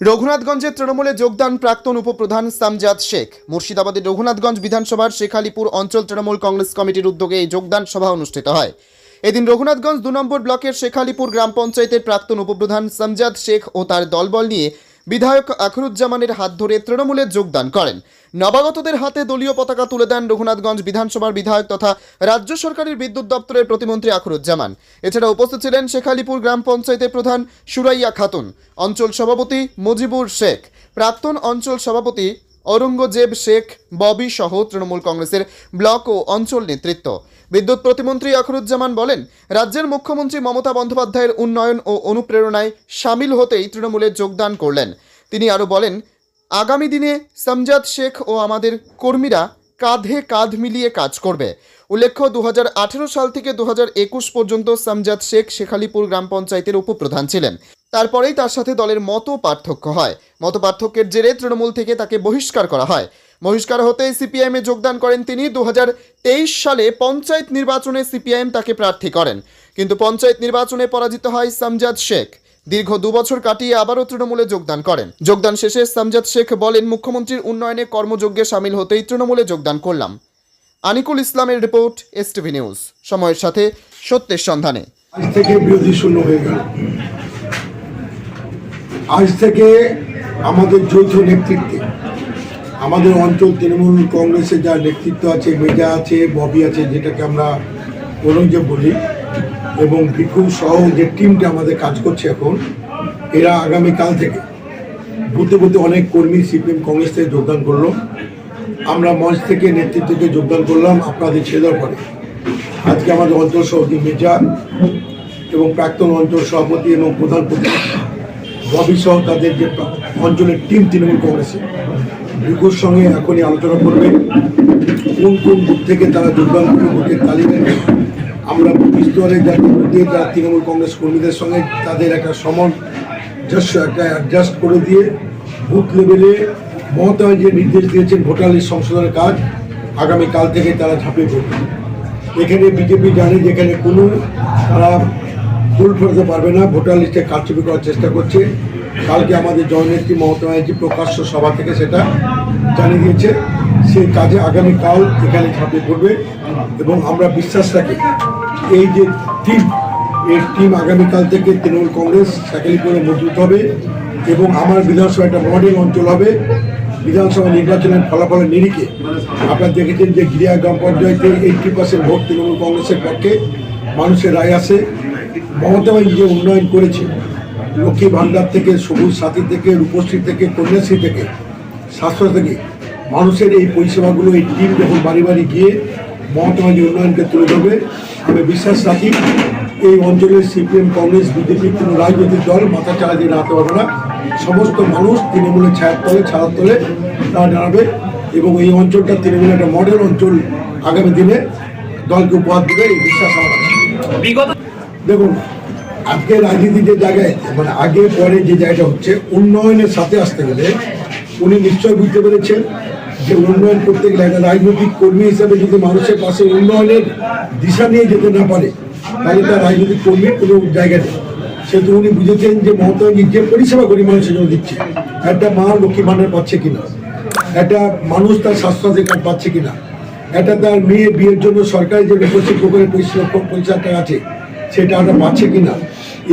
রঘুনাথগঞ্জে তৃণমূলে যোগদান প্রাক্তন উপপ্রধান সামজাদ শেখ। মুর্শিদাবাদের রঘুনাথগঞ্জ বিধানসভার শেখালিপুর অঞ্চল তৃণমূল কংগ্রেস কমিটির উদ্যোগে এই যোগদান সভা অনুষ্ঠিত হয়। এদিন রঘুনাথগঞ্জ 2 নম্বর ব্লকের শেখালিপুর গ্রাম পঞ্চায়েতের প্রাক্তন উপপ্রধান সামজাদ শেখ ও তার দলবল নিয়ে বিধায়ক আখরুজ্জামানের হাত ধরে তৃণমূলে যোগদান করেন। নবাগতদের হাতে দলীয় পতাকা তুলে দেন রঘুনাথগঞ্জ বিধানসভার বিধায়ক তথা রাজ্য সরকারের বিদ্যুৎ দপ্তরের প্রতিমন্ত্রী আখরুজ্জামান। এছাড়া উপস্থিত ছিলেন শেখালিপুর গ্রাম পঞ্চায়েতের প্রধান সুরাইয়া খাতুন, অঞ্চল সভাপতি মুজিবুর শেখ, প্রাক্তন অঞ্চল সভাপতি ঔরঙ্গজেব শেখ, ববি সহ তৃণমূল কংগ্রেসের ব্লক ও অঞ্চল নেতৃত্ব। বিদ্যুৎ প্রতিমন্ত্রী আখরুজ্জামান বলেন, রাজ্যের মুখ্যমন্ত্রী মমতা বন্দ্যোপাধ্যায়ের উন্নয়ন ও অনুপ্রেরণায় সামিল হতেই তৃণমূলে যোগদান করলেন। তিনি আরও বলেন, আগামী দিনে সামজাদ শেখ ও আমাদের কর্মীরা কাঁধে কাঁধ মিলিয়ে কাজ করবে। উল্লেখ্য, 2018 সাল থেকে 2021 পর্যন্ত সামজাদ শেখ শেখালিপুর গ্রাম পঞ্চায়েতের উপপ্রধান ছিলেন। তারপরেই তার সাথে দলের মত পার্থক্য হয়। মত পার্থক্যের জেরে তৃণমূল থেকে তাকে বহিষ্কার করা হয়। বহিষ্কার হতেই সিপিআইএমে যোগদান করেন তিনি। 2023 সালে পঞ্চায়েত নির্বাচনে সিপিআইএম তাকে প্রার্থী করেন, কিন্তু পঞ্চায়েত নির্বাচনে পরাজিত হয় সামজাদ শেখ। দীর্ঘ 2 বছর কাটিয়ে আবারও তৃণমূলে যোগদান করেন। যোগদান শেষে সামজাদ শেখ বলেন, মুখ্যমন্ত্রীর উন্নয়নে কর্মযজ্ঞে সামিল হতেই তৃণমূলে যোগদান করলাম। আনিকুল ইসলামের রিপোর্ট, এসটিভি নিউজ, সময়ের সাথে সত্যের সন্ধানে। আজ থেকে বিরোধী শূন্য হয়ে গেল। আজ থেকে আমাদের যৌথ নেতৃত্বে আমাদের অঞ্চল তৃণমূল কংগ্রেসের যা নেতৃত্ব আছে, মেজা আছে, ববি আছে, যেটাকে আমরা ঔরঙ্গজেব বলি, এবং ভিখু সহ যে টিমটা আমাদের কাজ করছে এখন, এরা আগামীকাল থেকে বুথে বুথে অনেক কর্মী সিপিএম কংগ্রেস থেকে যোগদান করলো। আমরা মঞ্চ থেকে নেতৃত্বকে যোগদান করলাম আপনাদের ছেলের পরে। আজকে আমাদের অঞ্চল সভাপতি মেজা এবং প্রাক্তন অঞ্চল সভাপতি এবং প্রধান ববি সহ তাদের যে অঞ্চলের টিম তৃণমূল কংগ্রেসের ভিখুর সঙ্গে এখনই আলোচনা করবে কোন কোন বুথ থেকে তারা যোগদান করবে। ভোটের তালিকায় আমরা স্তরে যারা তৃণমূল কংগ্রেস কর্মীদের সঙ্গে তাদের একটা একটা অ্যাডজাস্ট করে দিয়ে বুথ লেভেলে মমতা যে নির্দেশ দিয়েছেন ভোটার লিস্ট সংশোধনের কাজ আগামীকাল থেকে তারা ঝাঁপিয়ে পড়বে। এখানে বিজেপি জানে যেখানে কোনো তারা ভুল ফেলতে পারবে না, ভোটার লিস্টে কারচুপি করার চেষ্টা করছে। কালকে আমাদের জননেত্রী মমতা ব্যানার্জি প্রকাশ্য সভা থেকে সেটা জানিয়ে দিয়েছে। সেই কাজে আগামীকাল এখানে ঝাঁপিয়ে পড়বে এবং আমরা বিশ্বাস রাখি এই যে টিম, এই টিম আগামীকাল থেকে তৃণমূল কংগ্রেস শেখালিপুরে মজবুত হবে এবং আমার বিধানসভা একটা মডেল অঞ্চল হবে। বিধানসভা নির্বাচনের ফলাফলের নিরিখে আপনারা দেখেছেন যে গিরিয়া গ্রাম পঞ্চায়েতে 80% ভোট তৃণমূল কংগ্রেসের পক্ষে মানুষের রায় আসে। মমতা ব্যানার্জি যে উন্নয়ন করেছে, লক্ষ্মী ভাণ্ডার থেকে, সবুজ সাথী থেকে, রূপশ্রী থেকে, কন্যাশ্রী থেকে, স্বাস্থ্য থেকে, মানুষের এই পরিষেবাগুলো এই টিম যখন বাড়ি বাড়ি গিয়ে মমতা ব্যানার্জি উন্নয়নকে তুলে ধরবে, আমি বিশ্বাস রাখি এই অঞ্চলের সিপিএম কংগ্রেস বিজেপি কোনো রাজনৈতিক দল মাথা চাড়া দিয়ে দাঁড়াতে পারবে না। সমস্ত মানুষ তৃণমূলের ছায়ার তলে তারা দাঁড়াবে এবং এই অঞ্চলটা তৃণমূলের একটা মডেল অঞ্চল আগামী দিনে দলকে উপহার দেবে, এই বিশ্বাস আমার আছে। দেখুন, আজকে রাজনীতি যে জায়গায় মানে আগে পরে যে জায়গাটা হচ্ছে, উন্নয়নের সাথে আসতে গেলে উনি নিশ্চয় বুঝতে পেরেছেন যে উন্নয়ন করতে গেলে একটা রাজনৈতিক কর্মী হিসেবে যদি মানুষের পাশে উন্নয়নের দিশা নিয়ে যেতে না পারে তাহলে তার রাজনৈতিক কর্মীর কোনো জায়গা নেই। সেহেতু উনি বুঝেছেন যে মমতা ব্যানার্জি যে পরিষেবা করি মানুষের জন্য দিচ্ছে, একটা মা লক্ষ্মী ভাণ্ডার পাচ্ছে কিনা, একটা মানুষ তার স্বাস্থ্যসাথী কার্ড পাচ্ছে কিনা, একটা তার মেয়ে বিয়ের জন্য সরকারি যে রূপশ্রী প্রকল্পের 25,00,000 টাকা আছে সেটা আমরা পাচ্ছে কিনা,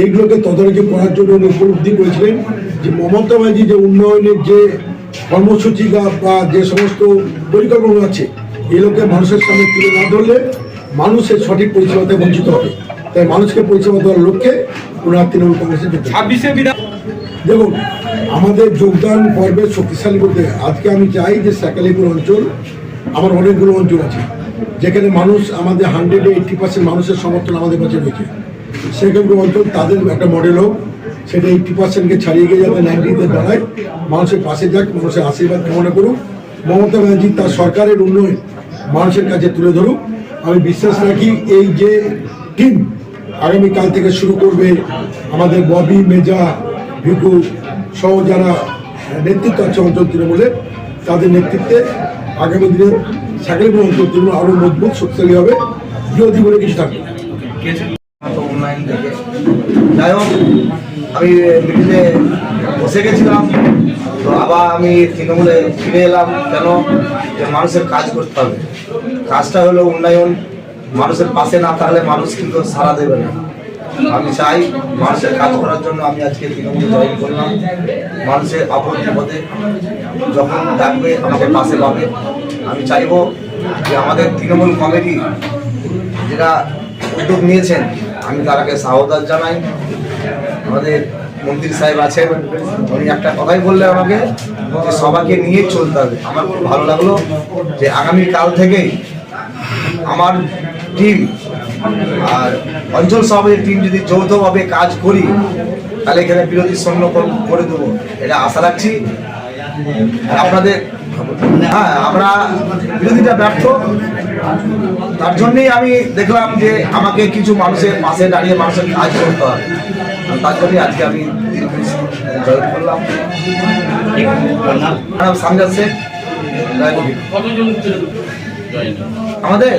এইগুলোকে তদারকি করার জন্য উনি উপলব্ধি করেছিলেন যে মমতা ব্যানার্জি যে উন্নয়নের যে কর্মসূচি বা যে সমস্ত পরিকল্পনা আছে এগুলোকে মানুষের সামনে তুলে না ধরলে মানুষের সঠিক পরিষেবাতে বঞ্চিত হবে। তাই মানুষকে পরিষেবা দেওয়ার লক্ষ্যে ওনারা তৃণমূল কংগ্রেসে দেখুন আমাদের যোগদান পর্বে শক্তিশালী বলতে আজকে আমি চাই যে শেখালিপুর অঞ্চল, আমার অনেকগুলো অঞ্চল আছে যেখানে মানুষ আমাদের 180% মানুষের সমর্থন আমাদের কাছে রয়েছে। শেখালিপুর অঞ্চল তাদের একটা মডেল হোক, সেটা 80%কে ছাড়িয়ে গিয়ে যাতে 90-তে দাঁড়ায়, মানুষের পাশে যাক, মানুষের আশীর্বাদ কামনা করুক, মমতা ব্যানার্জি তার সরকারের উন্নয়ন মানুষের কাছে তুলে ধরুক। আমি বিশ্বাস রাখি এই যে টিম আগামীকাল থেকে শুরু করবে, আমাদের ববি, মেজা, ভিখু সহ যারা নেতৃত্ব আছে অঞ্চল তৃণমূলের, তাদের নেতৃত্বে আগামী দিনে শেখালিপুর অঞ্চল তৃণমূল আরও মজবুত শক্তিশালী হবে, বিরোধী বলে কিছু থাকবে না। যাই হোক, আমি মিটিংয়ে বসে গেছিলাম, তো আবার আমি তৃণমূলে ফিরে এলাম। কেন? যে মানুষের কাজ করতে হবে। কাজটা হলো উন্নয়ন। মানুষের পাশে না থাকলে মানুষ কিন্তু সাড়া দেবে না। আমি চাই মানুষের কাজ করার জন্য আমি আজকে তৃণমূলে জয়েন করলাম। মানুষের আপদ বিপদে যখন ডাকবে আমাকে পাশে পাবে। আমি চাইবো যে আমাদের তৃণমূল কমিটি যেটা উদ্যোগ নিয়েছেন, আমি তার আগে সাহদাত জানাই। আমাদের মন্ত্রী সাহেব আছেন, উনি একটা কথাই বললেন আমাকে যে সবাইকে নিয়ে চলতে হবে। আমার খুব ভালো লাগলো যে আগামীকাল থেকেই আমার টিম আর অঞ্চল সভাপতির টিম যদি যৌথভাবে কাজ করি, তাহলে এখানে বিরোধী শূন্য করে দেবো, এটা আশা রাখছি। আর আপনাদের আমরা বিরোধীটা ব্যর্থ, তার জন্যই আমি দেখলাম যে আমাকে কিছু মানুষের পাশে দাঁড়িয়ে মানুষের কাজ করতে হবে। তার জন্যই আজকে আমি জয়েন করলাম। সামজাদ শেখ। আমাদের